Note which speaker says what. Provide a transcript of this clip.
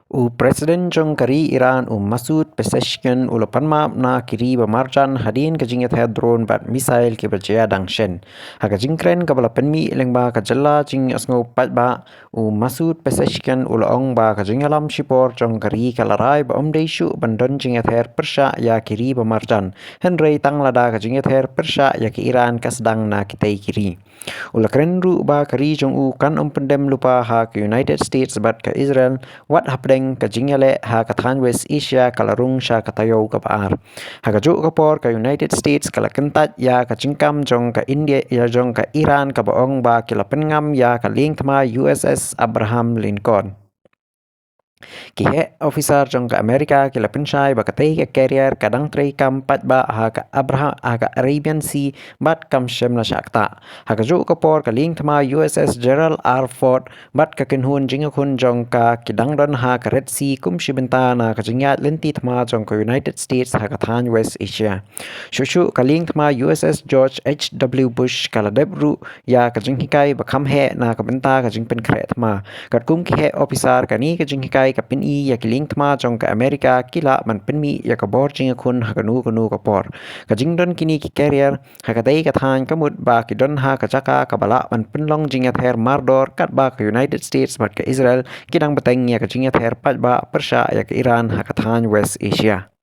Speaker 1: Presiden Kari Iran Masud Pezeshkian ulapan na kiri bamarjan hadin kajinget drone bat misail ke berjaya dangshen. Haga jingkren kabala penmi lengba kajalla jing asngo pat ba Masud Pezeshkian ulaong ba kajingalam shipor Kari kalarai ba omdeishu bandon jinget persya ya kiri bamarjan. Henry tanglada kajinget persya ya ke Iran kasdang na kitai kiri. Ula krenru ba kari kan pendem lupa ha ke United States bat ke Israel wat hapdeng ke jingale ha kathan West Asia kalarung sha katayo ka paar. Ha ka jo kapor ke United States kala kentat ya ka jingkam jong ka India ya jong ka Iran ka baong ba kila pengam ya ka link ma USS Abraham Lincoln. Kihe officer jong ka Amerika kila pensyai bakatay ka carrier kadang tray kampat ba ha ka Abraham ha ka Arabian Sea bat kam shem na syakta. Ha ka jo kapor ka link ma USS Gerald R. Ford bat ka kinhun jingakun jong ka kidang don ha ka Red Sea kum shibenta na ka jingyat lenti tama jong ka United States ha ka than West Asia. Shushu ka link ma USS George H.W. Bush kala debru ya ka jinghikai bakam he na ka benta ka jingpen kret ma. Kat kum kihe officer ka ni ka jinghikai ka pin'i ya kiling tma jong ka Amerika kila man pinmi ya ka bor jinga kun ha kanu ka por ka jingdon kini ki carrier ha ka dai ka than kamut ba ki don ha ka jaka ka bala man pinlong jinga ther mardor kat ba ka United States bat ka Israel kidang bateng ya ka jinga ther pat ba persya ya ka Iran ha ka than West Asia.